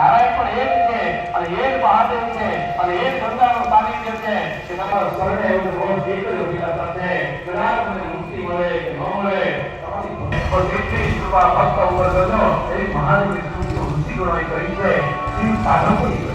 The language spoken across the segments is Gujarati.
નારાયણ પણ એક છે અને એક મહાદેવ છે અને એક ગંગાનું સાનિધ્ય છે કે તમારા શરણે એવું બોલ દીકરી ઉભી સાથે કદાચ મને મુક્તિ મળે કે ન મળે તમારી પણ જેટલી કૃપા ભક્ત ઉપર કરજો એ મહાદેવની સ્તુતિ ઋષિ ગણાઈ કરી છે એ સાધન કરી છે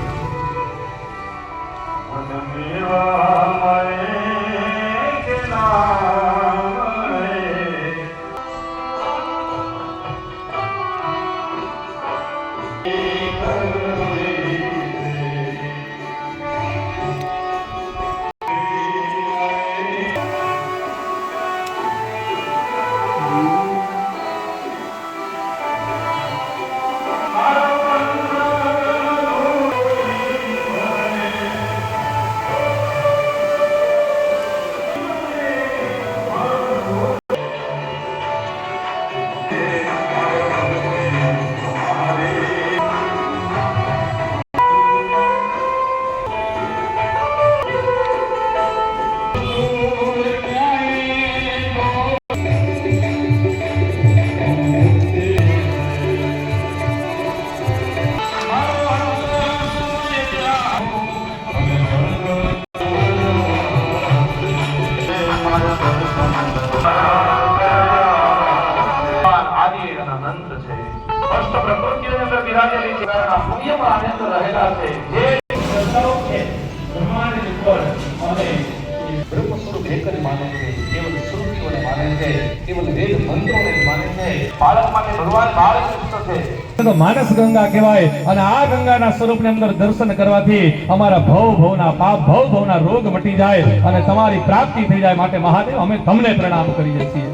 માનસ ગંગા કહેવાય અને આ ગંગાના સ્વરૂપની અંદર દર્શન કરવાથી અમારા ભવના પાપ ભવના રોગ મટી જાય અને તમારી પ્રાપ્તિ થઈ જાય માટે મહાદેવ અમે તમને પ્રણામ કરીએ છીએ.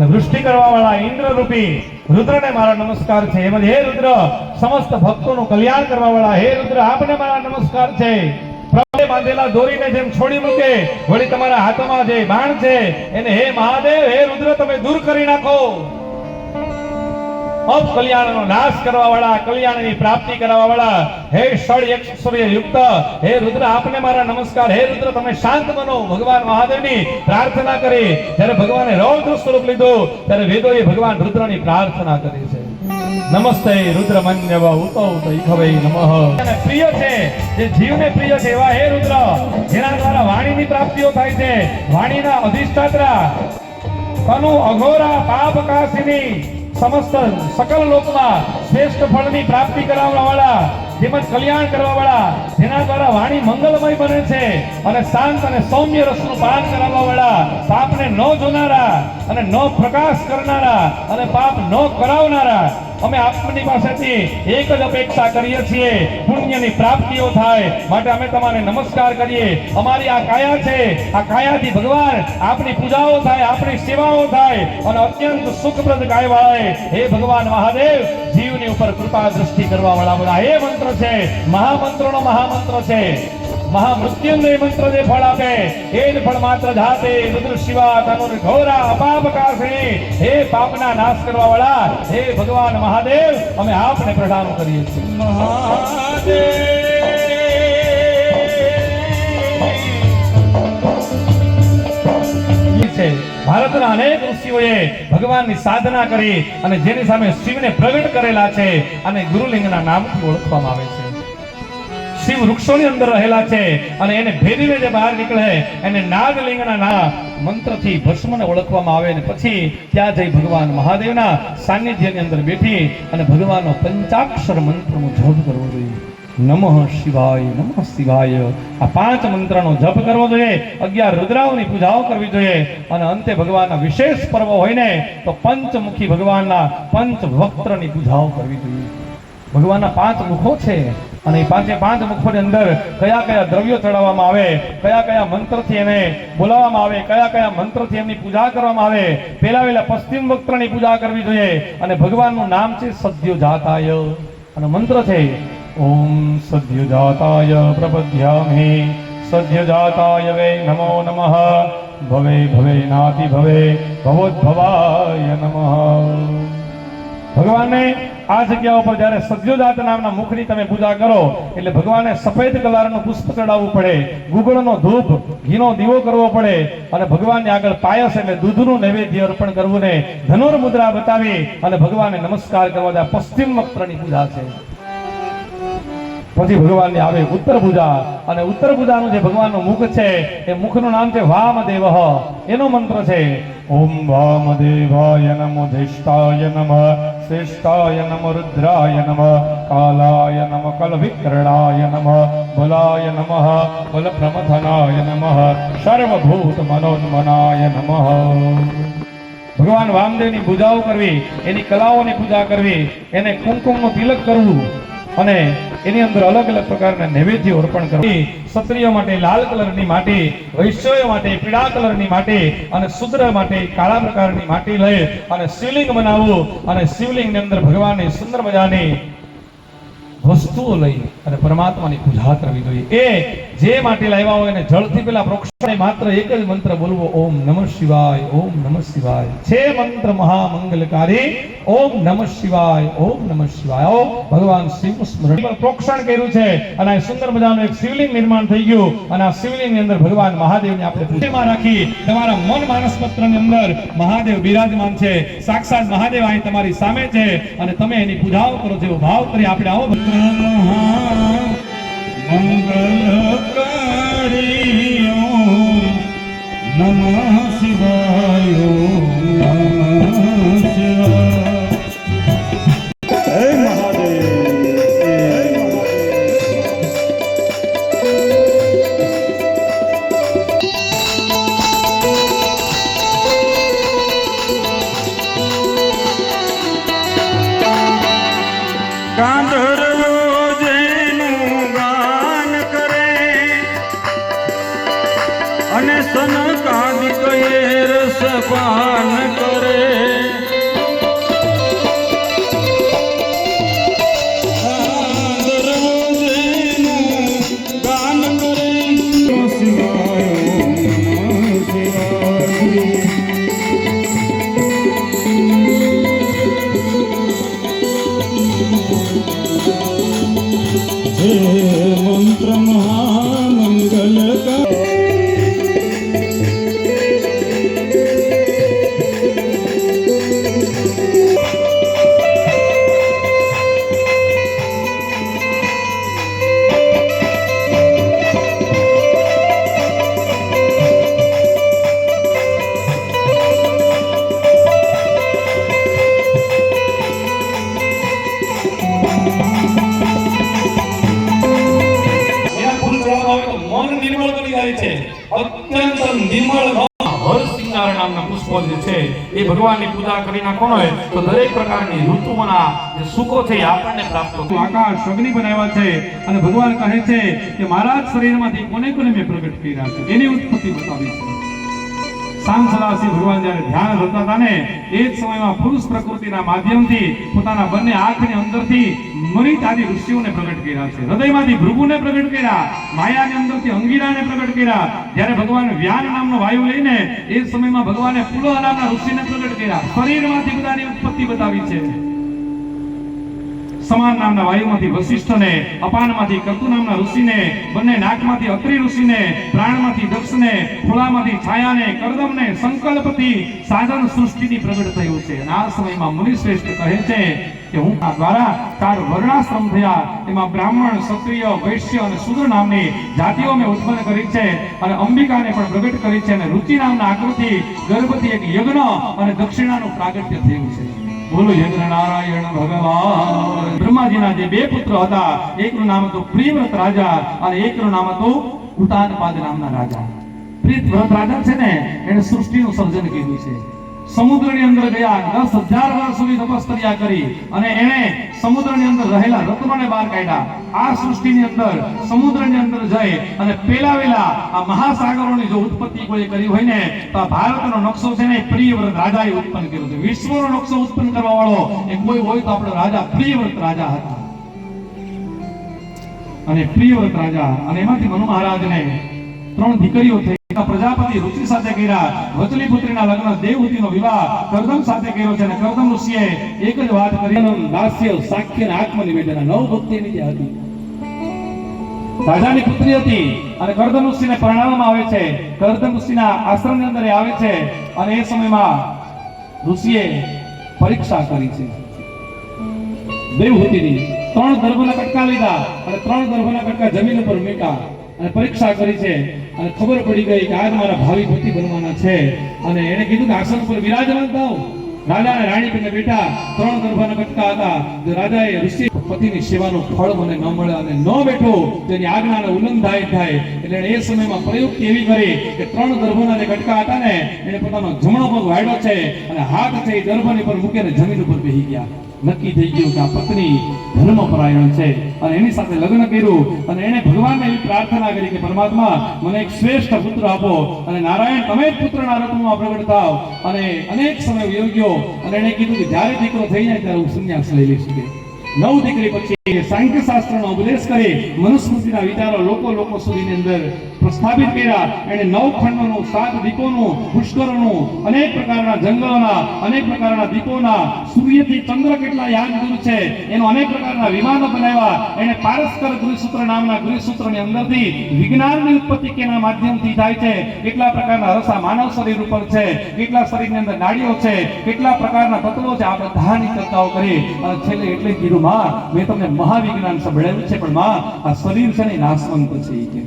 વૃષ્ટિ કરવા વાળા ઇન્દ્ર રૂપી રુદ્રને મારા નમસ્કાર છે. એમ હે રુદ્ર સમસ્ત ભક્તોનું કલ્યાણ કરવા વાળા હે રુદ્ર આપને મારા નમસ્કાર છે. પ્રભુએ બાંધેલા દોરીને જેમ છોડી મૂકે વળી તમારા હાથમાં જે બાણ છે એને હે મહાદેવ હે રુદ્ર તમે દૂર કરી નાખો. અપ કલ્યાણનો નાશ કરવા વાળા કલ્યાણની પ્રાપ્તિ કરવા વાળા હે ષડ ઐશ્વર્ય યુક્ત હે રુદ્ર આપને મારા નમસ્કાર. હે રુદ્ર તમે શાંત બનો. ભગવાન મહાદેવની પ્રાર્થના કરી જ્યારે ભગવાને રૌદ્ર સ્વરૂપ લીધું ત્યારે વેદોએ ભગવાન રુદ્રની પ્રાર્થના કરી છે. નમસ્તે રુદ્રમન્યવ ઉતૌ તૈખવે નમઃ. પ્રિય છે જે જીવને પ્રિય છે એવા હે રુદ્ર જેના દ્વારા વાણીની પ્રાપ્તિઓ થાય છે. વાણીના અધિષ્ઠાત્રા તનુ અઘોરા પાપકાશિની સમસ્ત સકલ લોકમાં શ્રેષ્ઠ ફળની પ્રાપ્તિ કરાવવા વાળા તેમજ કલ્યાણ કરવા વાળા જેના દ્વારા વાણી મંગલમય બને છે અને શાંત અને સૌમ્ય રસનું પાન કરાવવા વાળા પાપને ન જોનારા અને ન પ્રકાશ કરનારા અને પાપ ન કરાવનારા અમે આપની પાસેથી એક જ અપેક્ષા કરીએ છીએ પુણ્યની પ્રાપ્તિઓ થાય માટે અમે તમારે નમસ્કાર કરીએ. અમારી આ કાયા છે આ કાયાથી ભગવાન આપની પૂજાઓ થાય આપની સેવાઓ થાય અને અત્યંત સુખપ્રદ કાય વાળાએ હે ભગવાન મહાદેવ જીવની ઉપર કૃપા દ્રષ્ટિ કરવા વાળા બધા એ મંત્ર છે મહામંત્રનો મહામંત્ર છે. મહામૃત્યુંજય મંત્ર જે ફળ આપે એ જ ફળ માત્ર જાતે રુદ્ર શિવા તનુર ઘોરા અપાપકાશિની હે પાપના નાશ કરવા વાળા હે ભગવાન મહાદેવ અમે આપને પ્રણામ કરીએ છીએ. મહાદેવ છે. ભારતના અનેક ઋષિઓએ ભગવાનની સાધના કરી અને જેની સામે શિવને પ્રગટ કરેલા છે અને ગુરુલિંગના નામથી ઓળખવામાં આવે છે. શિવ વૃક્ષોની અંદર રહેલા છે અને એને ભેદીને જે બહાર નીકળે એને નાગલિંગના નામ મંત્રથી ભસ્મને ઓળખવામાં આવે અને પછી ત્યાં જઈ ભગવાન મહાદેવના સાનિધ્યની અંદર બેઠી અને ભગવાનનો પંચાક્ષર મંત્રનો જપ કરવો જોઈએ. નમઃ શિવાય, નમઃ શિવાય, આ 5 મંત્રનો જપ કરવો જોઈએ. 11 રુદ્રાઓની પૂજાઓ કરવી જોઈએ અને અંતે ભગવાનના વિશેષ પર્વ હોય ને તો પંચમુખી ભગવાનના પંચવક્ત્રની પૂજાઓ કરવી જોઈએ. ભગવાનના 5 મુખો છે અને એ 5 મુખોની અંદર કયા કયા દ્રવ્યો ચડાવવામાં આવે, કયા કયા મંત્રથી એને બોલાવવામાં આવે, કયા કયા મંત્રથી એમની પૂજા કરવામાં આવે. પહેલા પશ્ચિમ વક્ત્રની પૂજા કરવી જોઈએ અને ભગવાનનું નામ છે સદ્યોજાતાય અને મંત્ર છે ઓમ સદ્યોજાતાય પ્રપદ્યામિ સદ્યોજાતાય વૈ નમો નમઃ ભવે ભવે નાતિ ભવે ભવોદ્ભવાય નમઃ. ભગવાનને આ જગ્યા ઉપર જ્યારે સદ્યોજાત નામના મુખની તમે પૂજા કરો એટલે ભગવાનને સફેદ કલરનું પુષ્પ ચડાવવું પડે, ગુગળનો ધૂપ, ઘીનો દીવો કરવો પડે અને ભગવાનની આગળ પાયસ એટલે દૂધનું નૈવેદ્ય અર્પણ કરવું ને ધનુર્મુદ્રા બતાવી અને ભગવાનને નમસ્કાર કરવા દે. પશ્ચિમ વક્ત્રની પૂજા છે. પછી ભગવાનની આવે ઉત્તર પૂજા અને ઉત્તર પૂજાનું જે ભગવાનનું મુખ છે એ મુખનું નામ છે વામદેવ. એનો મંત્ર છે ઓમ વામદેવાય નમો ધેષ્ટાય નમઃ શ્રેષ્ઠાય નમઃ રુદ્રાય નમઃ કાલાય નમઃ કલવિકરણાય નમઃ બલાય નમઃ બલપ્રમથનાય નમઃ સર્વભૂત મનોન્મનાય નમઃ. ભગવાન વામદેવની પૂજાઓ કરવી, એની કલાઓની પૂજા કરવી, એને કુમકુમનું તિલક કરવું અને એની અંદર અલગ અલગ પ્રકારના નૈવેદ્ય અર્પણ કરવું. ક્ષત્રિય માટે લાલ કલરની માટી, વૈશ્યો માટે પીળા કલરની માટી અને શુદ્ર માટે કાળા પ્રકારની માટી લઈ અને શિવલિંગ બનાવવું અને શિવલિંગની અંદર ભગવાનની સુંદર મજાની વસ્તુઓ લઈ અને પરમાત્માની પૂજા કરવી જોઈએ. એ જે માટી લાવ્યા હોય એને જળથી પેલા પ્રોક્ષણે માત્ર એક જ મંત્ર બોલવો ઓમ નમઃ શિવાય, ઓમ નમઃ શિવાય. છે મંત્ર મહામંગલકારી ઓમ નમઃ શિવાય, ઓમ નમઃ શિવાય. ભગવાન શિવ સ્મરણ પર પ્રોક્ષણ કર્યું છે અને આ સુંદર મજાનું એક શિવલિંગ નિર્માણ થઈ ગયું અને આ શિવલિંગની અંદર ભગવાન મહાદેવને આપણે પૂજામાં રાખી તમારા મન માનસ પત્રની અંદર મહાદેવ બિરાજમાન છે. સાક્ષાત મહાદેવ અહીં તમારી સામે છે અને તમે એની પૂજાઓ કરો છો. ભાવ કરી આપણે આવો મંગલકારી નમઃ શિવાય, નમઃ શિવાય. હે મહાદેવ, ગાંધર્વો જેનું ગાન કરે અને સનકાદિક રસપાન કરે. ગાંધર્વો જેનું ગાન કરે શિવાય, નમઃ શિવાય. મંત્ર મહામંગલકારી મન નિર્મળ બની જાય છે. અત્યંત નિર્મળ હરસિંગાર નામના પુષ્પો જે છે એ ભગવાનની પૂજા કરી નાખો હોય તો દરેક પ્રકારની ઋતુઓના જે સુખો છે એ આપણને પ્રાપ્ત થાય. આકાશ અગ્નિ બનાવ્યા છે અને ભગવાન કહે છે કે મારા જ શરીરમાંથી કોને કોને મેં પ્રગટ કર્યા છે એની ઉત્પત્તિ બતાવી છે. શામ સદાશિવ ભગવાન જ્યારે ધ્યાન કરતા હતા ને એ જ સમયમાં પુરુષ પ્રકૃતિના માધ્યમથી પોતાના બંને આંખની અંદરથી મરિત આદિ ઋષિઓને પ્રગટ કર્યા છે. હૃદયમાંથી ભૃગુને પ્રગટ કર્યા, માયાની અંદરથી અંગીરાને પ્રગટ કર્યા. જ્યારે ભગવાન વ્યાન નામનો વાયુ લઈને એ સમયમાં ભગવાને પુલહ નામના ઋષિને પ્રગટ કર્યા. શરીરમાંથી બધાની ઉત્પત્તિ બતાવી છે. સમાન નામના વાયુમાંથી વશિષ્ઠને, અપાનમાંથી કર્તુ નામના ઋષિને, બંને નાકમાંથી અત્રિ ઋષિને, પ્રાણમાંથી દક્ષને, ફૂલામાંથી છાયાને, કરદમને, સંકલ્પથી સાધન સૃષ્ટિની પ્રગટ થયું છે. અને આ સમયમાં મુનિશ્રેષ્ઠ કહે છે કે હું આ દ્વારા 4 વર્ણાશ્રમ થયા, એમાં બ્રાહ્મણ, ક્ષત્રિય, વૈશ્ય અને શૂદ્ર નામની જાતિઓ મેં ઉત્પન્ન કરી છે અને અંબિકાને પણ પ્રગટ કરી છે. અને રુચિ નામના આકૃતિ ગર્ભથી એક યજ્ઞ અને દક્ષિણાનું પ્રાગટ્ય થયું છે. બોલો યજ્ઞ નારાયણ ભગવાન. બ્રહ્માજીના જે 2 પુત્ર હતા, એકનું નામ હતું પ્રિયવ્રત રાજા અને એકનું નામ હતું ઉતાનપાદ નામના રાજા. પ્રિયવ્રત રાજા છે ને, એને સૃષ્ટિનું સર્જન કર્યું છે. સમુદ્રની અંદર ગયા, 10,000 વર્ષ સુધી તપશ્ચર્યા કરી અને એને સમુદ્રની અંદર રહેલા રત્નોને બહાર કાઢ્યા. આ સૃષ્ટિની અંદર સમુદ્રની અંદર જઈ અને પેલાવેલા આ મહાસાગરોની જો ઉત્પત્તિ કોઈ કરી હોય ને, તો આ ભારતનો નકશો છે ને પ્રિયવ્રત રાજાએ ઉત્પન્ન કર્યો છે. વિશ્વનો નકશો ઉત્પન્ન કરવા વાળો એ કોઈ હોય તો આપણો રાજા પ્રિયવ્રત રાજા હતા. અને પ્રિયવ્રત રાજા અને એમાંથી મનુ મહારાજને 3 દીકરીઓ થઈ. પ્રજાપતિ ઋષિ સાથે કર્યા, વચલી પુત્રીના લગ્ન દેવહૂતિનો વિવાહ કરદમ સાથે કર્યો છે. અને કરદમ ઋષિએ એક જ વાત કરી, દાસ્ય, સાખ્ય અને આત્મનિવેદન, 9 ભક્તિની જે હતી. રાજાની પુત્રી હતી અને કરદમ ઋષિને પરણાવવામાં આવે છે. કરદમ ઋષિના આશ્રમની અંદર આવે છે અને એ સમયમાં ઋષિએ પરીક્ષા કરી છે દેવહૂતિની. 3 ગર્ભના કટકા લીધા અને 3 ગર્ભના કટકા જમીન ઉપર મૂક્યા અને પરીક્ષા કરી છે. અને ખબર પડી ગઈ કે આજ મારા ભાવિ પતિ બનવાના છે. અને એને કીધું કે આસન પર બિરાજમાન થાઓ. રાજા અને રાણી બંને બેઠા. 3 ગર્ભના કટકા હતા. જો રાજાએ ઋષિ પતિની સેવાનું ફળ મને ન મળે અને ન બેઠો તેની આજ્ઞાને ઉલ્લંઘન થાય એટલે એ સમયમાં પ્રયુક્તિ એવી કરી કે 3 ગર્ભના જે કટકા હતા ને, એને પોતાનો જમણો પગ વાળ્યો છે અને હાથ છે એ ગર્ભની પર મૂકીને જમીન ઉપર બેસી ગયા. નક્કી થઈ ગયું કે આ પત્ની ધર્મપરાયણ છે અને એની સાથે લગ્ન કર્યું. અને એને ભગવાનને એવી પ્રાર્થના કરી કે પરમાત્મા મને એક શ્રેષ્ઠ પુત્ર આપો અને નારાયણ તમે જ પુત્રના રૂપમાં પ્રગટ થાવ. અને અનેક સમય વયો ગયો અને એને કીધું કે જ્યારે દીકરો થઈ જાય ત્યારે હું સંન્યાસ લઈ લઈશ. 9 દીકરી પછી સાંખ્ય શાસ્ત્રનો ઉપદેશ કરી મનુસ્મૃતિના વિચારો લોકો સુધીની અંદર પ્રસ્થાપિત કર્યા. એને 9 ખંડોનું, 7 દીપોનું, પુષ્કરોનું, અનેક પ્રકારના જંગલોના, અનેક પ્રકારના દીપોના, સૂર્યથી ચંદ્ર કેટલા યાન દૂર છે એનો અનેક પ્રકારના વિમાનો બનાવ્યા. એને પારસ્કર ગૃહસૂત્ર નામના ગૃહસૂત્રની અંદરથી વિજ્ઞાનની ઉત્પત્તિ કેના માધ્યમથી થાય છે, કેટલા પ્રકારના રસા માનવ શરીર ઉપર છે, કેટલા શરીરની અંદર નાડીઓ છે, કેટલા પ્રકારના તત્વો છે, આ બધાની ચર્ચાઓ કરી. અને છેલ્લે એટલે કીધું, માં મેં તમને મહાવિજ્ઞાન સંભળાવ્યું છે પણ માં આ શરીર છે ને નાશવંત છે,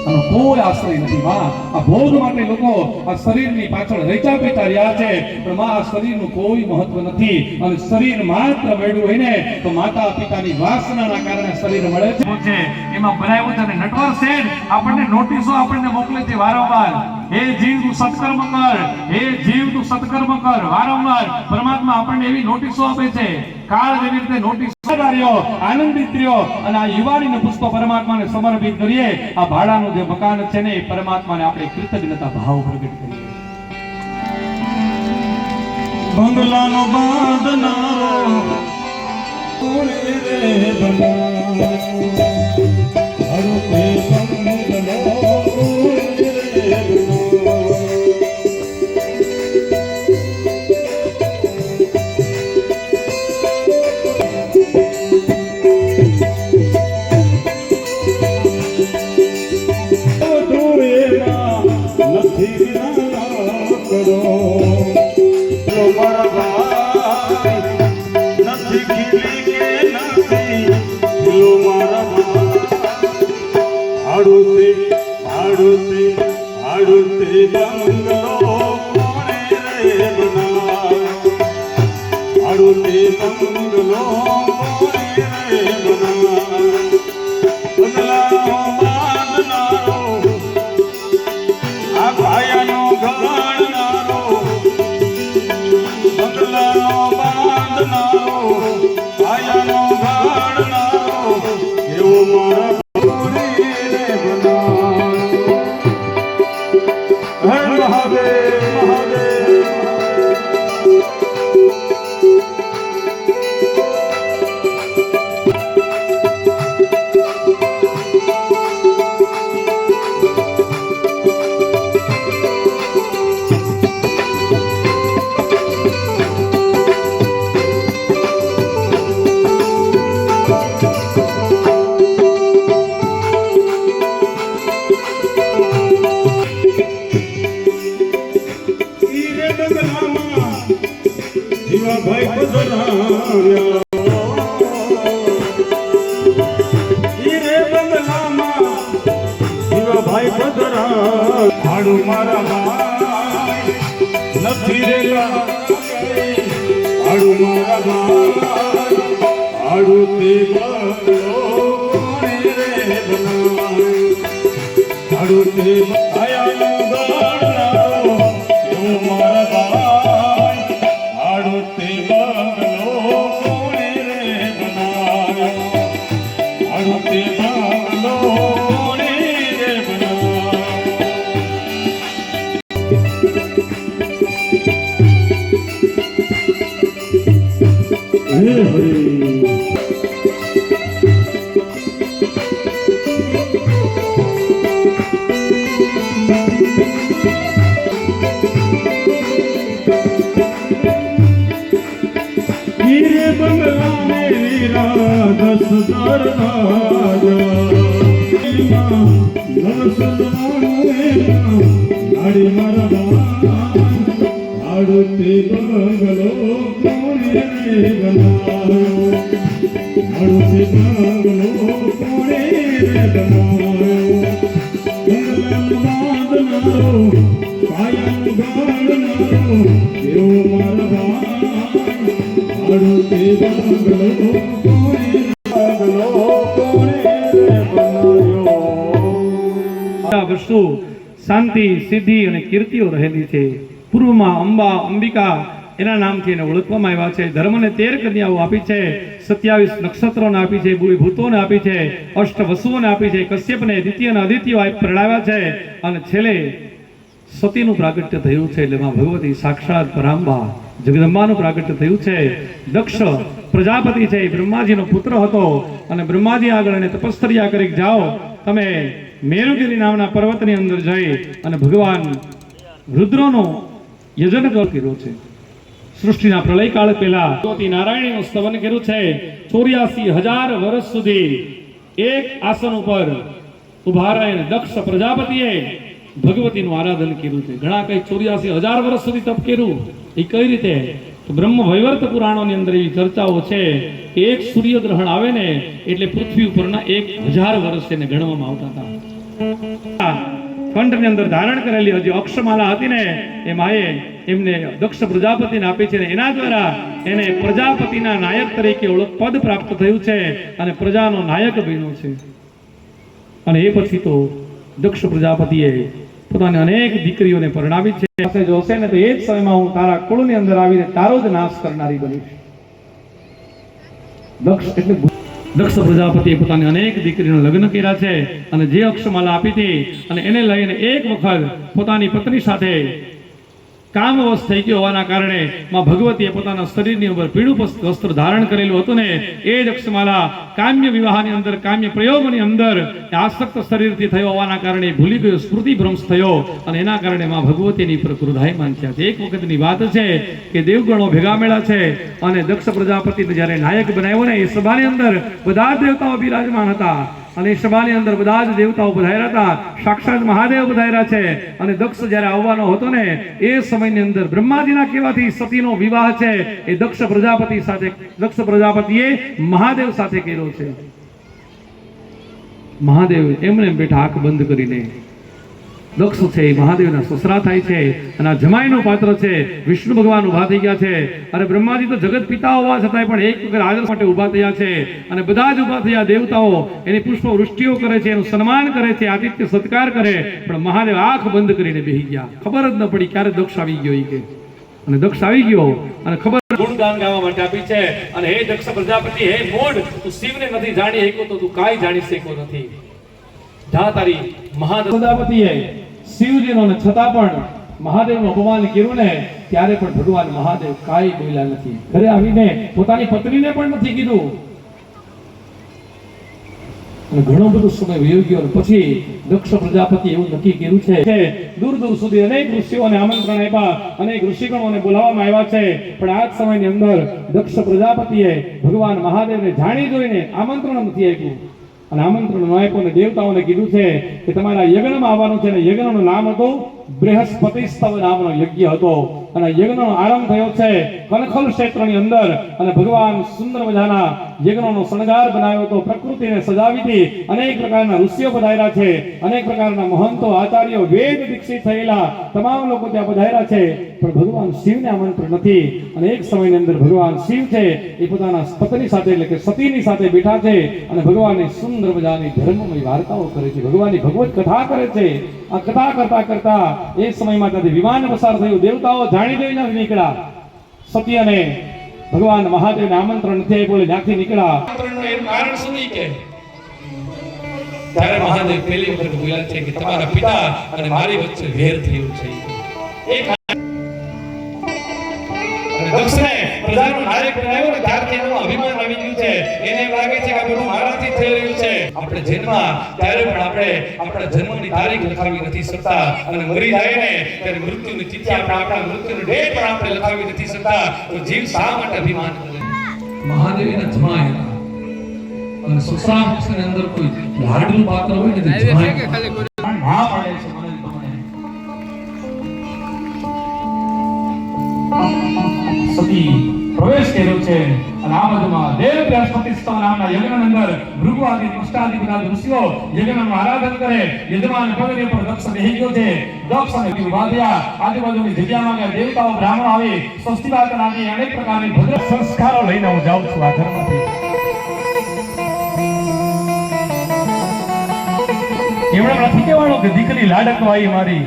આનો કોઈ આશ્રય નથી. માં આ ભોગ માટે લોકો આ શરીરની પાછળ રેચા પેચા રહ્યા છે પણ માં આ શરીરનું કોઈ મહત્વ નથી. અને શરીર માત્ર મળ્યું હોય ને તો માતા પિતાની વાસનાના કારણે શરીર મળે છે. એમાં બનાવ્યું છે અને નટવર શેઠ આપણને નોટિસો આપણને મોકલે છે વારંવાર, હે જીવ તું સત્કર્મ કર, હે જીવ તું સત્કર્મ કર. વારંવાર પરમાત્મા આપણને એવી નોટિસો આપે છે. કાળ જેવી રીતે નોટિસ આનંદિત રહ્યો અને આ યુવાનીને પુષ્પ પરમાત્માને સમર્પિત કરીએ. આ ભાડાનું જે મકાન છે ને એ પરમાત્માને આપણે કૃતજ્ઞતા ભાવ પ્રગટ કરીએ. બંગલાનો બાંધનારો કોણે રે બનાવ્યો, હરુપે બંગલો કોણે રે બનાવ્યો. ભાઈ પધરાવ્યા હીરે બંગલામાં શિવા ભાઈ પધરા હાડું મારા ભાઈ નથી રેલા હાડું મારા ભાઈ હાડું તે બંગલો રે બનાય હાડું તે આયાનો ગણનારો એવો મારા ભાઈ હાડું તે બંગલો રે બનાય હાડું તે બંગલો રે બનાય હે હરી હીરે બંગલા ને વીરા 10,000 રાજા નાડી મારા હાડું તે બંગલો કોણે રે બનાયો હાડું તે બંગલો કોણે રે બનાયો બંગલાનો બાંધનારો કાયમ ગાળનારો એવો મારા હાડું તે બંગલો કોણે રે બનાયો આ વસ્તુ શાંતિ સિદ્ધિ અને કીર્તિઓ રહેલી છે. પૂર્વમાં અંબા અંબિકા એના નામથી એને ઓળખવામાં આવ્યા છે. ધર્મને 13 કન્યાઓ આપી છે, 27 નક્ષત્રોને આપી છે, ભૂતોને આપી છે, અષ્ટ વસુઓને આપી છે, કશ્યપને દ્વિતીય અને અદ્વિતીય પ્રણાવ્યા છે અને છેલ્લે સતીનું પ્રાગટ્ય થયું છે. એટલે માં ભગવતી સાક્ષાત પરાંબા જગદંબાનું પ્રાગટ્ય થયું છે. દક્ષ પ્રજાપતિ છે, એ બ્રહ્માજીનો પુત્ર હતો અને બ્રહ્માજી આગળ એને તપશ્ચર્યા કરી જાઓ તમે મેરુગિરી નામના પર્વતની અંદર જઈ અને ભગવાન રુદ્રનો યજન કર્યો છે. સૃષ્ટિના પ્રલય કાળ પહેલા ભગવતી નારાયણીનું સ્તવન કર્યું છે. 84,000 વર્ષ સુધી એક આસન ઉપર ઉભા રહીને દક્ષ પ્રજાપતિએ ભગવતીનું આરાધન કર્યું છે. ઘણા કઈ 84,000 વર્ષ સુધી તપ કર્યું. એ કઈ રીતે? તો બ્રહ્મ વૈવર્ત પુરાણોની અંદર એવી ચર્ચાઓ છે કે એક સૂર્યગ્રહણ આવે ને એટલે પૃથ્વી ઉપરના 1,000 વર્ષ એને ગણવામાં આવતા હતા. કંઠની અંદર ધારણ કરેલી હજી અક્ષમાલા હતી ને એ માએ એમને દક્ષ પ્રજાપતિને આપી છે ને એના દ્વારા એને પ્રજાપતિના નાયક તરીકે પદ પ્રાપ્ત થયું છે અને પ્રજાનો નાયક બન્યો છે. અને એ પછી તો દક્ષ પ્રજાપતિએ પોતાની અનેક દીકરીઓને પરણાવી છે. પાસે જોશે ને તો એ જ સમયમાં હું તારા કુળની અંદર આવીને તારો જ નાશ કરનારી બનીશ. દક્ષ પ્રજાપતિએ પોતાની અનેક દીકરીઓને લગ્ન કર્યા છે અને જે અક્ષમાલા આપી હતી અને એને લઈને એક વખત પોતાની પત્ની સાથે કામવશ થઈ ગયો હોવાના કારણે માં ભગવતીએ પોતાના શરીરની ઉપર પીળું વસ્ત્ર ધારણ કરેલું હતું ને એ જ અક્ષમાલા કામ્ય વિવાહની અંદર કામ્ય પ્રયોગોની અંદર આસક્ત શરીરથી થયો હોવાના કારણે ભૂલી ગયો, સ્મૃતિ ભ્રંશ થયો અને એના કારણે માં ભગવતીની પર ક્રોધાયમાન થયા છે. એક વખતની વાત છે કે દેવગણો ભેગા મળ્યા છે અને દક્ષ પ્રજાપતિને જ્યારે નાયક બનાવ્યો ને એ સભાની અંદર બધા જ દેવતાઓ બિરાજમાન હતા અને સભાની અંદર બધા જ દેવતાઓ પધાર્યા હતા. સાક્ષાત મહાદેવ પધાર્યા છે અને દક્ષ જ્યારે આવવાનો હતો ને એ સમયની અંદર બ્રહ્માજીના કહેવાથી સતીનો વિવાહ છે એ દક્ષ પ્રજાપતિએ મહાદેવ સાથે કર્યો છે. મહાદેવ એમને બેઠા આંખ બંધ કરીને દક્ષ છે એ મહાદેવના સસરા થાય છે અને આ જમાઈનું પાત્ર છે. વિષ્ણુ ભગવાન ઉભા થઈ ગયા છે અને બ્રહ્માજી તો જગત પિતા હોવા છતાંય પણ એક વખત હાજર માટે ઉભા થયા છે અને બધા જ ઉભા થયા દેવતાઓ એની પુષ્પ વૃષ્ટિઓ કરે છે, એનું સન્માન કરે છે, આતિથ્ય સત્કાર કરે. પણ મહાદેવ આંખ બંધ કરીને બેસી ગયા. ખબર જ ન પડી ક્યારે દક્ષ આવી ગયો કે અને દક્ષ આવી ગયો અને ખબર ગુણગાન ગાવા માટે આપી છે અને હે દક્ષ પ્રજાપતિ, હે મૂઢ, તું શિવને નથી જાણી શક્યો તો તું કાંઈ જાણી શક્યો નથી. જા તારી મહાદેવ પ્રજાપતિએ શિવજીનો ને છતાં પણ મહાદેવનું અપમાન કર્યું ને ત્યારે પણ ભગવાન મહાદેવ કાંઈ બોલ્યા નથી. ઘરે આવીને પોતાની પત્નીને પણ નથી કીધું અને ઘણો બધો સમય વયો ગયો. પછી દક્ષ પ્રજાપતિ એવું નક્કી કર્યું છે કે દૂર દૂર સુધી અનેક ઋષિઓને આમંત્રણ આપ્યા, અનેક ઋષિગણોને બોલાવવામાં આવ્યા છે. પણ આ જ સમયની અંદર દક્ષ પ્રજાપતિએ ભગવાન મહાદેવને જાણી જોઈને આમંત્રણ નથી આપ્યું અને આમંત્રણ ન આપ્યું અને દેવતાઓને કીધું છે કે તમારા યજ્ઞમાં આવવાનું છે અને યજ્ઞનું નામ હતું બૃહસ્પતિસ્તવ નામનો યજ્ઞ હતો અને યજ્ઞનો આરંભ થયો છે કનખલ ક્ષેત્રની અંદર અને ભગવાન સુંદર મજાના યજ્ઞનો શણગાર બનાવ્યો હતો, પ્રકૃતિને સજાવી હતી, અનેક પ્રકારના ઋષિઓ પધાર્યા છે, અનેક પ્રકારના મહંતો આચાર્યો વેદ દીક્ષિત થયેલા તમામ લોકો ત્યાં પધાર્યા છે, પણ ભગવાન શિવને આમંત્રણ નથી. અને એક સમયની અંદર ભગવાન શિવ છે એ પોતાના પત્ની સાથે એટલે કે સતીની સાથે બેઠા છે અને ભગવાનની સુંદર મજાની ધર્મમય વાર્તાઓ કરે છે, ભગવાનની ભગવત કથા કરે છે. આ કથા કરતા કરતા એ સમયમાં ત્યાંથી વિમાન પસાર થયું, દેવતાઓ જાણી જોઈને નીકળ્યા. સતી અને ભગવાન મહાદેવને આમંત્રણ નથી બોલે ત્યાંથી નીકળ્યા. આમંત્રણનું એનું કારણ શું નહીં કે ત્યારે મહાદેવ પહેલી વખત બોલ્યા છે કે તમારા પિતા અને મારી વચ્ચે વેર થયું છે. એક દક્ષને પ્રજાનો નાયક બનાવ્યો ને ત્યારથી એનું અભિમાન આવી ગયું છે. એને એમ લાગે છે કે આ બધું મારાથી થઈ રહ્યું છે. આપણે જન્મા ત્યારે પણ આપણે આપણા જન્મની તારીખ લખાવી નથી શકતા અને મરી જાય ને ત્યારે મૃત્યુની તિથિ આપણા મૃત્યુની ડેટ પણ આપણે લખાવી નથી શકતા. તો જીવ શા માટે અભિમાન કરે? મહાદેવના જમાયેલા અને સુસરા પક્ષની અંદર કોઈ લાડનું પાત્ર હોય ને તે જમાય ના પડે છે. મને સતી પ્રવેશ કર્યો છે અને આ બાજુમાં દેવ બૃહસ્પતિસ્તવ નામના યજ્ઞની અંદર ભૃગુ આદિ દુષ્ટાદિ બધા ઋષિઓ યજ્ઞનું આરાધન કરે. યજમાન પગને પર દક્ષ બેહી ગયો છે. દક્ષ અને વિવાદ્યા આજુબાજુની જગ્યામાં કે દેવતાઓ બ્રાહ્મણો આવી સ્વસ્તિ વાર્તા નામની અનેક પ્રકારની ભદ્ર સંસ્કારો લઈને હું જાઉં છું આ ઘરમાંથી. એમણે નથી કહેવાનું કે દીકરી લાડકવાઈ મારી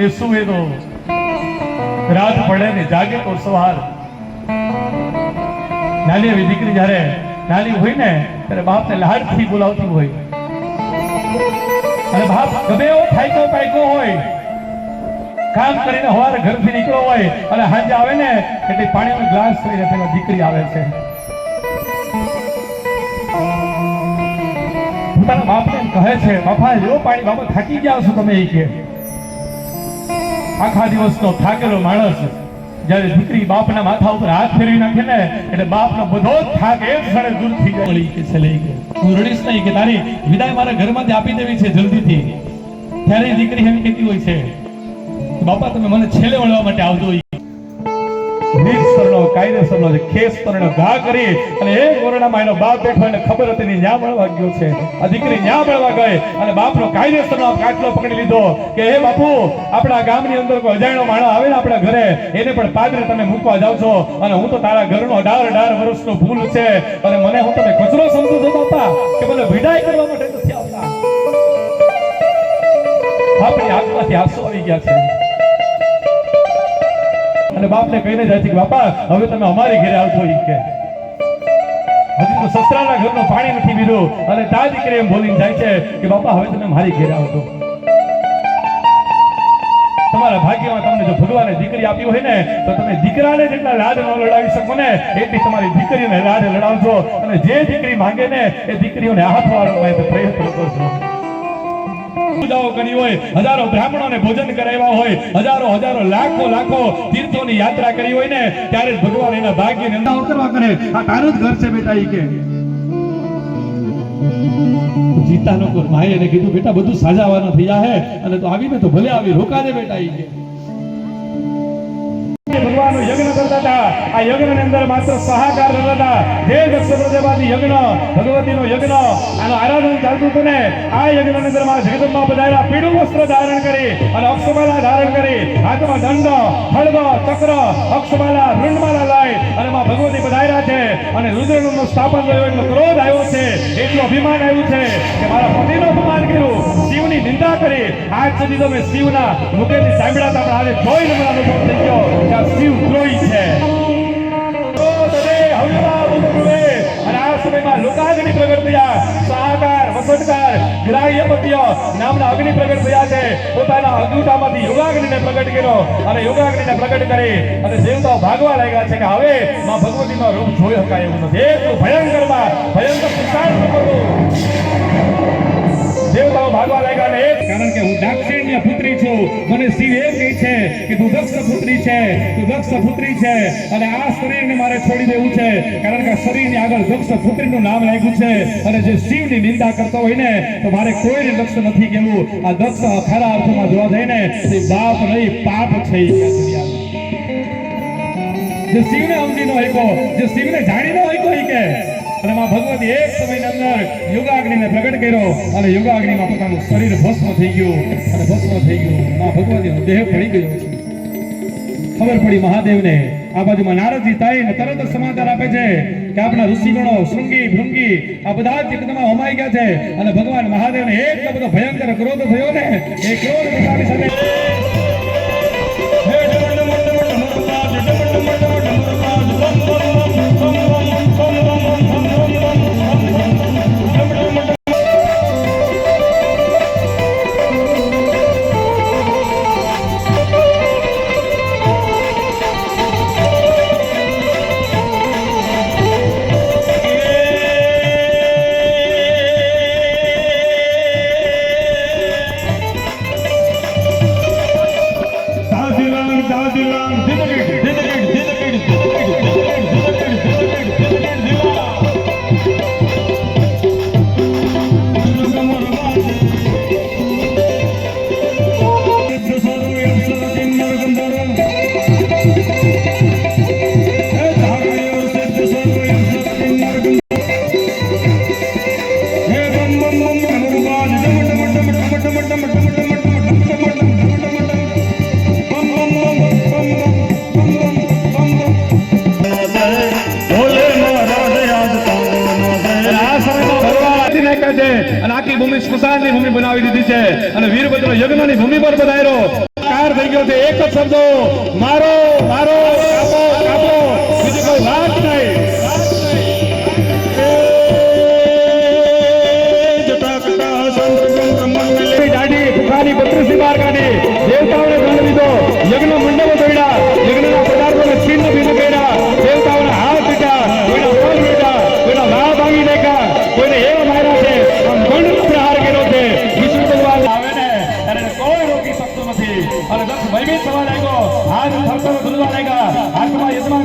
એ સુવે તો રાત પડે ને જાગે તો સવાર. નાની એવી દીકરી જ્યારે નાની હોય ને ત્યારે બાપને લાડથી બોલાવતી હોય અને બાપ ગમે એવો થાક્યો પાક્યો હોય, કામ કરીને સવારે ઘરથી નીકળ્યો હોય અને સાંજે આવે ને એટલે પાણીનો ગ્લાસ લઈને તેમાં દીકરી આવે છે. પોતાના બાપને કહે છે બાપા લ્યો પાણી, બાપા થાકી ગયા છો તમે. એ કે આખા દિવસનો થાકેલો માણસ જ્યારે દીકરી બાપના માથા ઉપર હાથ ફેરવી નાખે ને એટલે બાપનો બધો જ થાક એક ક્ષણે દૂર થઈ જાય. કે છે લઈ ગયો હું રડીશ નહીં કે તારી વિદાય મારા ઘરમાંથી આપી દેવી છે જલ્દીથી. ત્યારે દીકરી એમ કહેતી હોય છે બાપા તમે મને છેલ્લે મળવા માટે આવજો. નીચસ્તરનો કાયદેસરનો જે ખેસ પરનો ઘા કરી અને એક ઓરડામાં એનો બાપ બેઠો એને ખબર હતી ને ન્યા મળવા ગયો છે. આ દીકરી ન્યા મળવા ગઈ અને બાપનો કાયદેસરનો કાટલો પકડી લીધો કે હે બાપુ આપણા ગામની અંદર કોઈ અજાણ્યો માણસ આવે ને આપણા ઘરે એને પણ પાદરે તમે મૂકવા જાવ છો અને હું તો તારા ઘરનો 18 વર્ષનો ભૂલ છે અને મને હું તમે કચરો સમજો છો બાપા કે મને વિદાય કરવા માટે નથી આવતા. આપણી આંખમાંથી આંસુ આવી ગયા છે અને બાપને કહીને જાય છે કે બાપા હવે તમે અમારી ઘરે આવજો. ઈ કે હજી તો સસરાના ઘરનું પાણી નથી પીધું અને તા દીકરી એમ બોલીને જાય છે કે બાપા હવે તમે મારી ઘરે આવજો. તમારા ભાગ્યમાં તમને જો ભગવાને દીકરી આપી હોય ને તો તમે દીકરાને જેટલા લાડ ન લડાવી શકો ને એટલી તમારી દીકરીને લાડ લડાવજો અને જે દીકરી માંગે ને એ દીકરીઓને હાથ વાળવા પ્રયત્ન કરજો. પૂજાઓ કરી હોય, હજારો બ્રાહ્મણોને ભોજન કરાવ્યા હોય, હજારો લાખો તીર્થોની યાત્રા કરી હોય ને ત્યારે ભગવાન એના ભાગ્યને અંદાજ કરવા કરે આ તારું જ ઘર છે બેટા. ઈ કે જીતા લોકો માએ એને કીધું બેટા બધું સાજાવાનું થઈ જાહે અને તો આવીને તો ભલે આવી રોકાજે બેટા. ઈ કે ભગવાનનો યજ્ઞ કરતા હતા. આ યજ્ઞની અંદર માત્ર સહાકાર રહેતા હતા. જે દક્ષ પ્રજાપતિ યજ્ઞ ભગવતીનો યજ્ઞ આનું આરાધન ચાલતું હતું ને આ યજ્ઞની અંદર માં જગદંબા પધાર્યા. પીળું વસ્ત્ર ધારણ કરી અને અક્ષમાલા ધારણ કરી હાથમાં દંડ ખડગ ચક્ર અક્ષમાલા ઋણમાલા લાઈ અને માં ભગવતી પધાર્યા છે અને રુદ્રનું સ્થાપન થયું. એટલો ક્રોધ આવ્યો છે, એટલું અભિમાન આવ્યું છે કે મારા પતિનું અપમાન કર્યું, શિવની નિંદા કરી. આજ સુધી તો મેં શિવના મુખેથી સાંભળ્યા હતા પણ આજે જોઈને મને અનુભવ થઈ ગયો કે શિવ દ્રોહી છે. અને આ સમયમાં લોકાગ્નિ પ્રગટ થયા. સહાકાર વસટકાર ગ્રાહ્યપત્ય નામના અગ્નિ પ્રગટ થયા છે. પોતાના અગ્નિતામાંથી યોગાગ્નિને પ્રગટ કર્યો અને યોગાગ્નિને પ્રગટ કરી અને દેવતાઓ ભાગવા લાગ્યા છે કે હવે માં ભગવતીનો રૂપ જોઈ શકાય એવું નથી. એટલું ભયંકર પુરુષાર્થ કરવું. દેવતાઓ ભાગવા લાગ્યા ને કારણ કે હું દાક્ષિણ્ય પુત્રી છું. મને શિવ એમ કહે છે કે તું દક્ષ પુત્રી છે, તું દક્ષ પુત્રી છે અને આ શરીરને મારે છોડી દેવું છે કારણ કે આ શરીરની આગળ દક્ષ પુત્રીનું નામ લાગ્યું છે અને જે શિવની નિંદા કરતો હોય ને તો મારે કોઈને દક્ષ નથી કહેવું. આ દક્ષ ખરા અર્થમાં જોવા જાય ને તે બાપ નહીં પાપ છે ઈ કે દુનિયામાં. જે શિવને સમજી ન શક્યો, જે શિવને જાણી ન શક્યો ઈ કે અને માં ભગવતી એક સમયની અંદર યોગાગ્નિને પ્રગટ કર્યો અને યોગાગ્નિમાં પોતાનું શરીર ભસ્મ થઈ ગયું અને ભસ્મ થઈ ગયું. માં ભગવતીનો દેહ પડી ગયો છે. ખબર પડી મહાદેવને. આ બાજુમાં નારદજી તાઈને તરત જ સમાચાર આપે છે કે આપણા ઋષિગણો શૃંગી ભૃંગી આ બધા જ એકદમમાં હોમાઈ ગયા છે અને ભગવાન મહાદેવને એટલો બધો ભયંકર ક્રોધ થયો ને એ ક્રોધ બતાવી સાથે અને આખી ભૂમિ સ્મશાનની ભૂમિ બનાવી દીધી છે અને વીરભદ્ર યજ્ઞની ભૂમિ પર પધાર્યો. કાર થઈ ગયો છે એક જ શબ્દો મારો મારો કાપો કાપો, બીજી કોઈ વાત નહીં. દાઢી ફુફાની 32 બાર કાઢી દેવતાઓને દંડ દીધો, યજ્ઞ મંડપો તોડ્યા, યજ્ઞના પદાર્થોને છિન્ન ભિન્ન કર્યા, દેવતાઓને હાથ પીટ્યા, કોઈના પગ પીટ્યા, કોઈના વાળ ભાંગી નાખ્યા, કોઈને એવા માર્યા છે આમ દંડ પ્રહાર કર્યો છે. વિષ્ણુ ભગવાન આવે ને ત્યારે કોઈ રોકી શકતો નથી અને દક્ષ ભયભીત થવા લાગ્યો, હાથ થરથર ધ્રુજવા લાગ્યા, હાથમાં યજમાન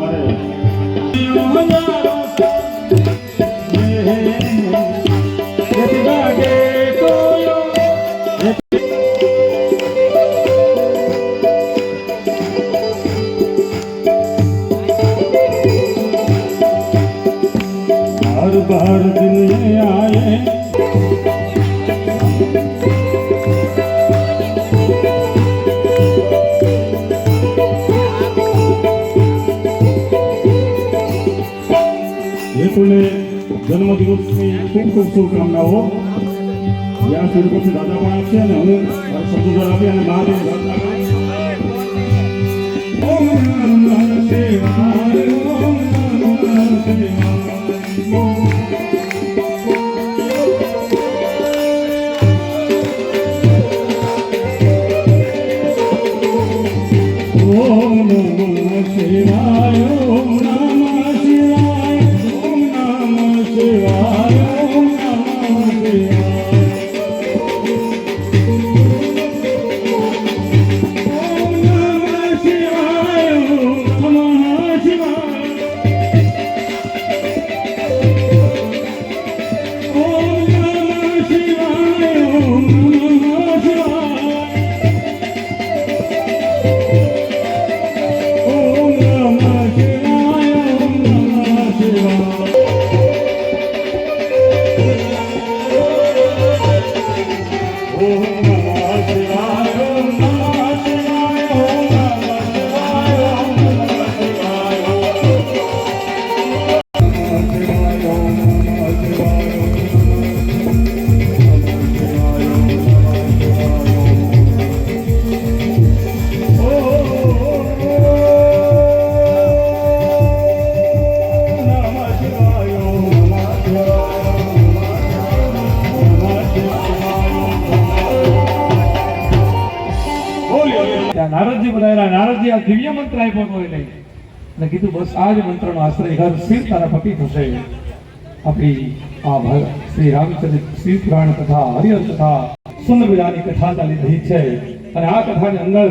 हमारे हर बार दिन ये आए हेतुले जन्मदिवसની ખૂબ ખૂબ શુભકામનાઓ યા સુરપતિ દાદા પણ આપશે અને હું શબ્દો આપી અને મહાદેવ પ્રાર્થના કરું ઓમ નમઃ શિવાય ઓમ નમઃ શિવાય ओम नमः शिवाय ओम नमः शिवाय ओम नमः शिवाय ओम नमः शिवाय ओम नमः शिवाय ओम नमः शिवाय ओम नमः शिवाय ओम नमः शिवाय ओम नमः शिवाय ओम नमः शिवाय ओम नमः शिवाय ओम नमः शिवाय ओम नमः शिवाय ओम नमः शिवाय ओम नमः शिवाय ત્યાં નારદજી બોલાયેલા નારદજી આ દિવ્ય મંત્ર આપ્યો હોય નહીં અને કીધું બસ આ જ મંત્રનો આશ્રય ઘર સ્થિર તારા પતિ થશે આપણી આ શ્રી રામચંદ્ર શ્રી પુરાણ કથા હરિહર કથા સુંદર મજાની કથા ચાલી રહી છે અને આ કથાની અંદર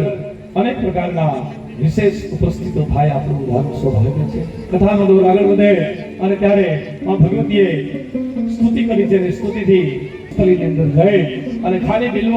અનેક પ્રકારના વિશેષ ઉપસ્થિતો થાય આપણું ધાર્મિક સૌભાગ્ય છે કથાનો દોર આગળ વધે અને ત્યારે ભગવતીએ સ્તુતિ કરી છે અને સ્તુતિથી સ્થળની અંદર જઈ અને ખાલી બિલ્વ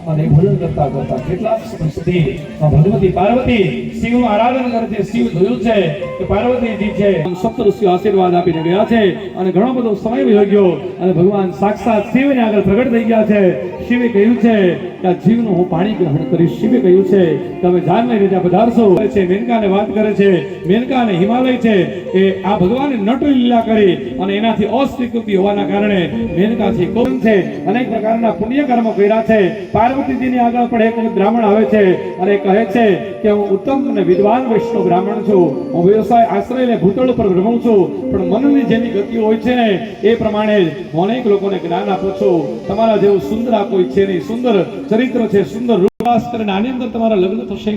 અને ભજન કરતા કરતા કેટલાક સમય સુધી ભગવતી પાર્વતી શિવનું આરાધન કરે છે શિવ જોયું છે કે પાર્વતીજી છે સપ્તઋષિઓ આશીર્વાદ આપીને ગયા છે અને ઘણો બધો સમય વહી ગયો અને ભગવાન સાક્ષાત શિવને આગળ પ્રગટ થઈ ગયા છે શિવે કહ્યું છે કે આ જીવનું હું પાણી ગ્રહણ કરીશ શિવે કહ્યું છે કે તમે જાનને રીતે પધારશો છે મેનકાને વાત કરે છે મેનકા અને હિમાલય છે એ આ ભગવાને નટુ લીલા કરી અને એનાથી અસ્વીકૃતિ હોવાના કારણે મેનકાથી કોણ છે અનેક પ્રકારના પુણ્ય કર્મ કર્યા છે પાર્વતીજીની આગળ પણ એક બ્રાહ્મણ આવે છે અને કહે છે કે હું ઉત્તમ અને વિદ્વાન વૈષ્ણવ બ્રાહ્મણ છું હું વ્યવસાય આશ્રયને ભૂતળ ઉપર ભ્રમું છું પણ મનની જેની ગતિઓ હોય છે ને એ પ્રમાણે હું અનેક લોકોને જ્ઞાન આપું છું તમારા જેવું સુંદર આ કોઈ છે નહીં સુંદર ચરિત્ર છે સુંદર રૂપવાસ કરીને આની અંદર તમારા લગ્ન થશે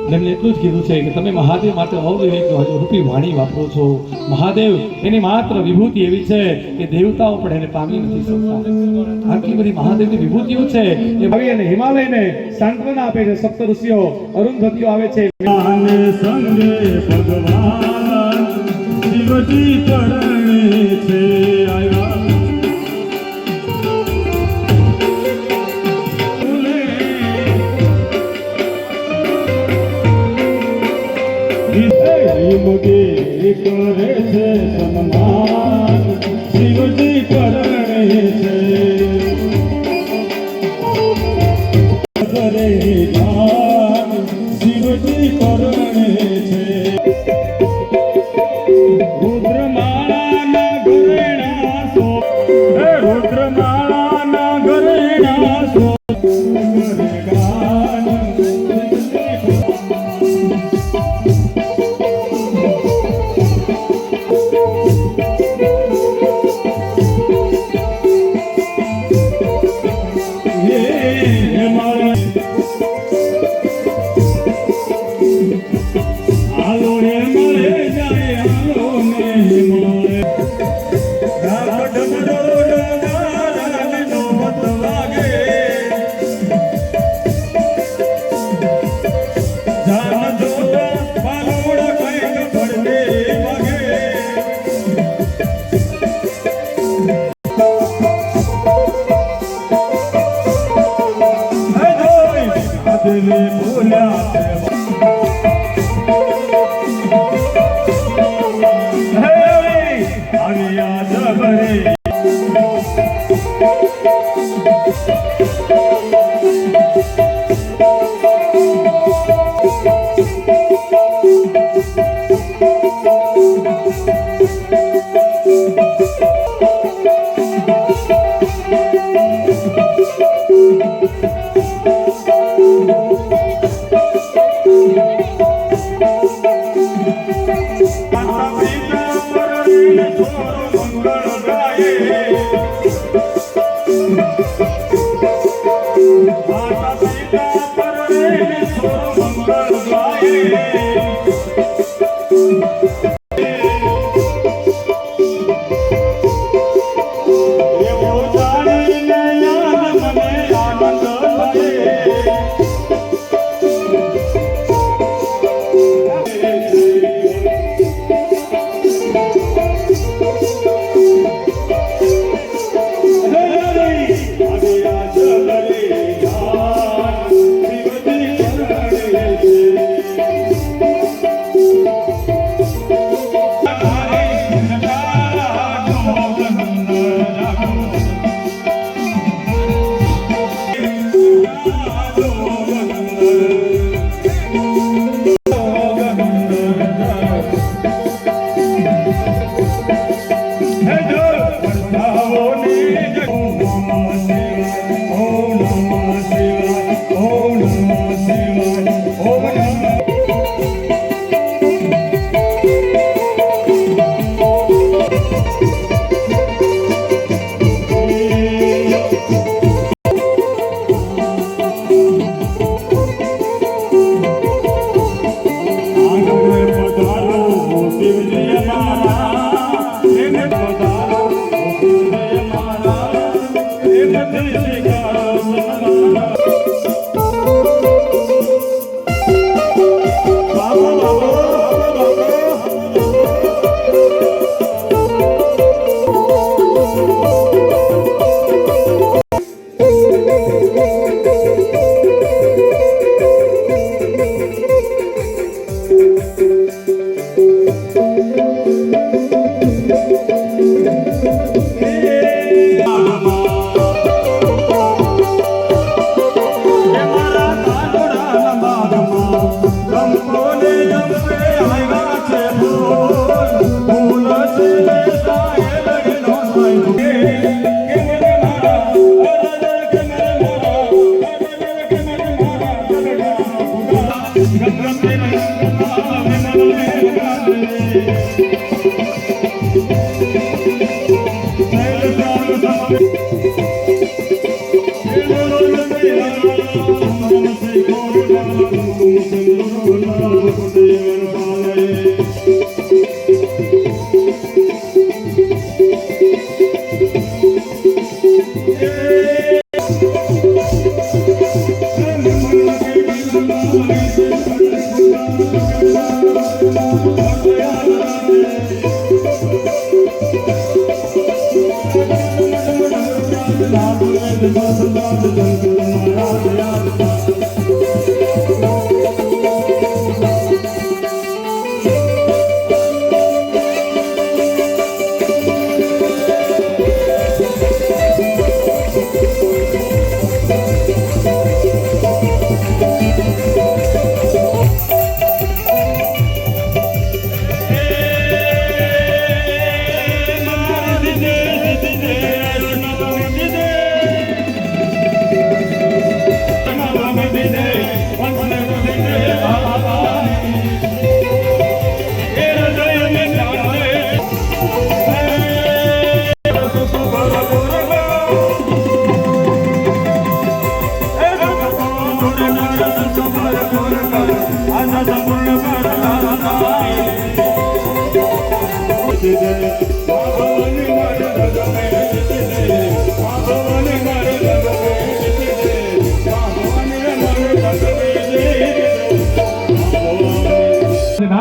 એમને એટલું જ કીધું છે કે તમે મહાદેવ માટે અવૈવિક રૂપી વાણી વાપરો છો મહાદેવ એની માત્ર વિભૂતિ એવી છે કે દેવતાઓ પણ એને પામી નથી શકતા આટલી બધી મહાદેવની વિભૂતિઓ છે એ ભાઈ અને હિમાલયને સાંત્વના આપે છે સપ્ત ઋષિઓ અરુંધતીઓ આવે છે આને સંગે ભગવાન શિવજી ચરણે છે આવ્યા मुगे करे छे सन्मान शिवजी करणे छे करे जान शिवजी करणे छे रुद्रमाला ना घरेणा सो रुद्रमाला ना घरेणा सो રે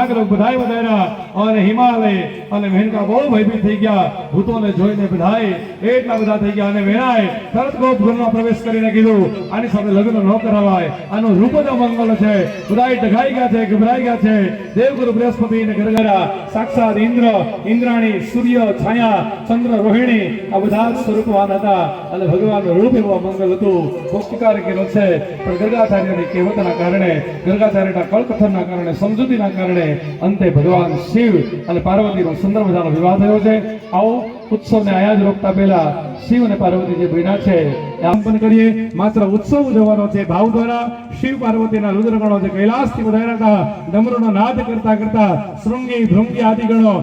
નાગરોગ બધાય વધાર્યા અને હિમાલય અને મેનકા બહુ ભયભીત થઈ ગયા. ભૂતોને જોઈને બધાય એટલા બધા થઈ ગયા અને વેણાએ તરત ગોપગૃહમાં પ્રવેશ કરીને કીધું આની સાથે લગ્ન ન કરાવાય, આનું રૂપ જ અમંગલ છે. બધાય ડઘાઈ ગયા છે, ગભરાઈ ગયા છે. દેવગુરુ બૃહસ્પતિ ને ગરગરા સાક્ષાત ઇન્દ્ર, ઇન્દ્રાણી, સૂર્ય, છાયા, ચંદ્ર, રોહિણી આ બધા જ સ્વરૂપવાન હતા અને ભગવાનનું રૂપ એવું અમંગલ હતું. ભક્તિકાર કહેલો છે પણ ગર્ગાચાર્યની કહેવતના કારણે, ગર્ગાચાર્યના કળકથનના કારણે, સમજૂતીના કારણે અંતે ભગવાન શિવ અને પાર્વતીનો સુંદર મજાનો વિવાહ થયો છે. આવો ઉત્સવને આયા જ રોકતા પહેલા શિવ અને પાર્વતી જે બન્યા છે એ આમ પણ કરીએ. માત્ર ઉત્સવ ઉજવવાનો છે ભાવ દ્વારા. શિવ પાર્વતીના રુદ્રગણો જે કૈલાસથી વધાર્યા હતા, ડમરૂનો નાદ કરતા કરતા શૃંગી ભૃંગી આદિ ગણો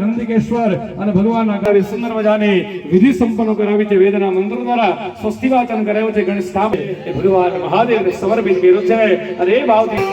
નંદિકેશ્વર અને ભગવાનના કાર્ય સુંદર મજાની વિધિ સંપન્ન કરાવી છે. વેદના મંત્રો દ્વારા સ્વસ્તિ વાચન કરાયું છે. ગણેશ ધામ એ ભગવાન મહાદેવને સમર્પિત કર્યું છે અને એ ભાવથી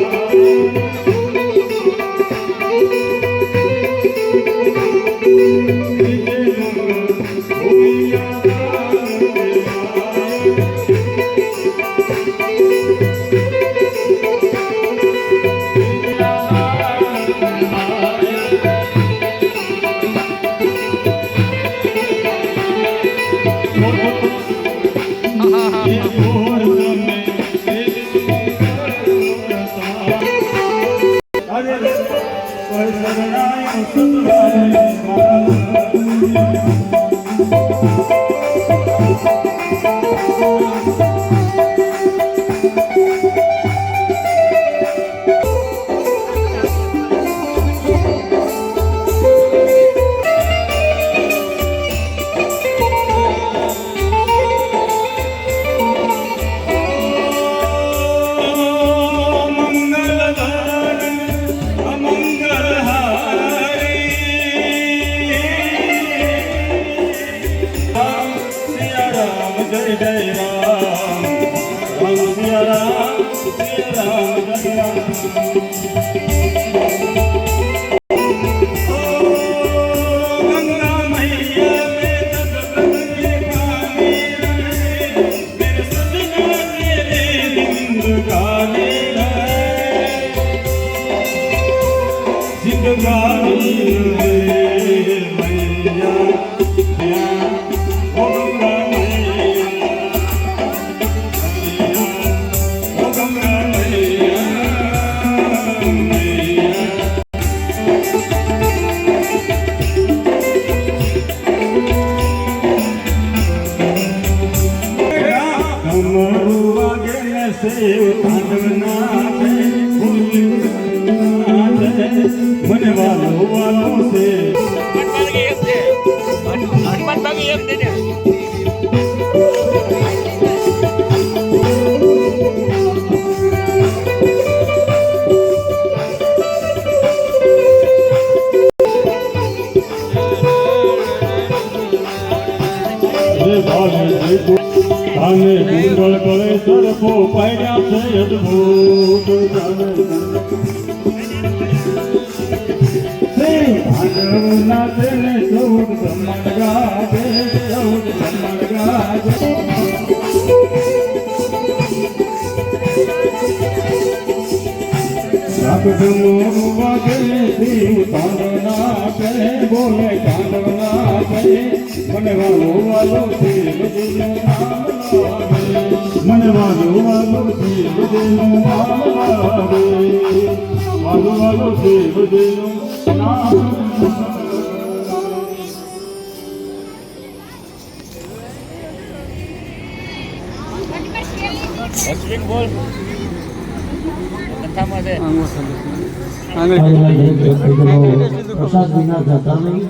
પ્રસાદ વિના જતા નહીં.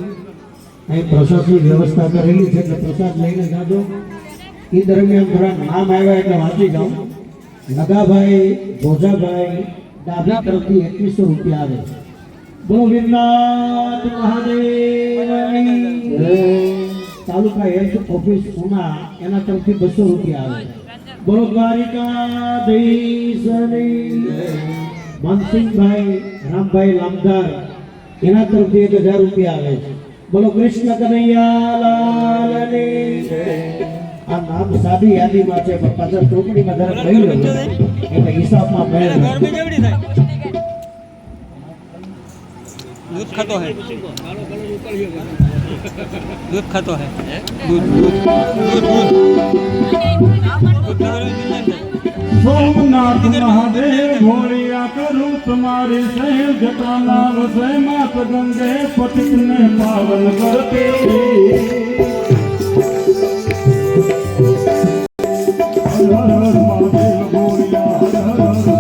અહીં પ્રસાદની વ્યવસ્થા કરેલી છે એટલે પ્રસાદ લઈને જાજો. એ દરમિયાન થોડા નામ આવ્યા એટલે વાંચી જાઉં. નગાભાઈ ભોજાભાઈ ડાબી તરફથી 2100 રૂપિયા આવે. બોલો વિરનાથ મહાદેવની તાલુકા હેલ્થ ઓફિસ ઉના એના તરફથી 200 રૂપિયા આવે. બોલો દ્વારિકાધીશની મનસિંહભાઈ રામભાઈ લામદાર એના તરફથી 1000 રૂપિયા આવે છે. બોલો કૃષ્ણ કનૈયા લાલની આ નામ સાદી યાદીમાં છે પણ પાછળ ચોપડીમાં જરા કહી લો એટલે હિસાબમાં મેળ दूध खातो है दूध खातो है दूध दूध दूध दूध सोमनाथ महादेव भोलिया करूं तुम्हारी सैव जटा नाम से मात गंगे पतित ने पावन करते हर हर हर महादेव भोलिया हर हर हर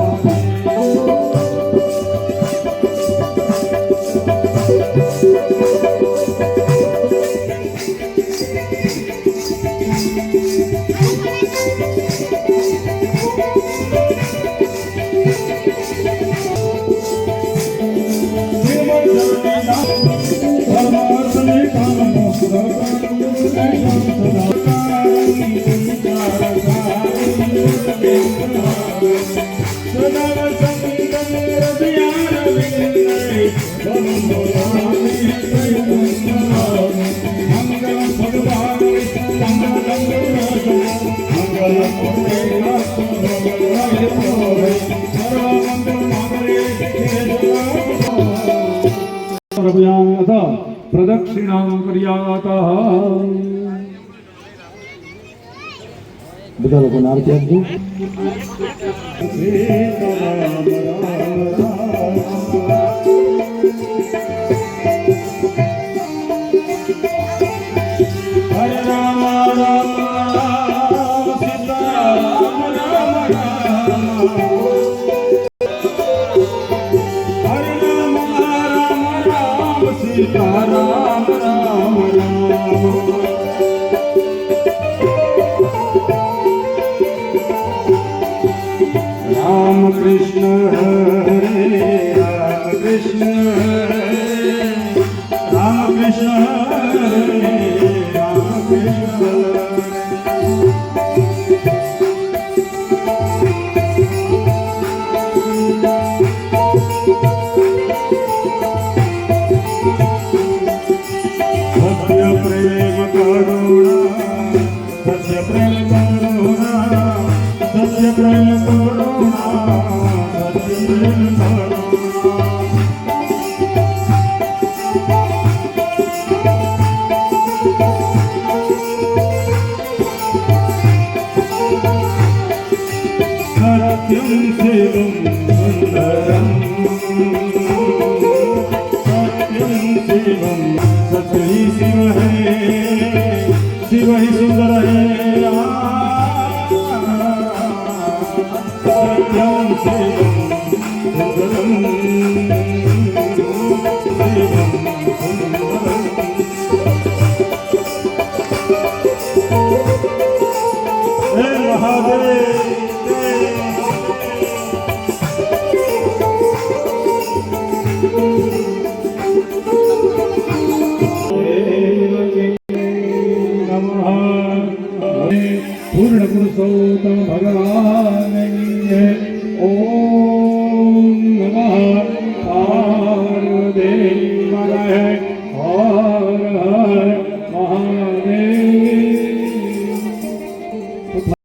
प्रदक्षिणां कर्यातः બધા લોકોને આરતી આપજો हरे राम राम राम सीता राम राम राम हरे राम राम राम सीता राम राम राम राम कृष्ण हरे राम कृष्ण हरे राम कृष्ण हरे राम कृष्ण सत्य प्रेम करुणा सत्य प्रेम करुणा सत्य प्रेम करुणा सत्य प्रेम करुणा सत्यं शिवं सुन्दरं सत्यं शिवं सत्य ही शिव है शिव ही सुंदर है सत्यं शिवं सुन्दरं शिवं सुन्दरं हे महादेव पूर्ण पुरुषोत्तम भगवान ओम नमः पार्वती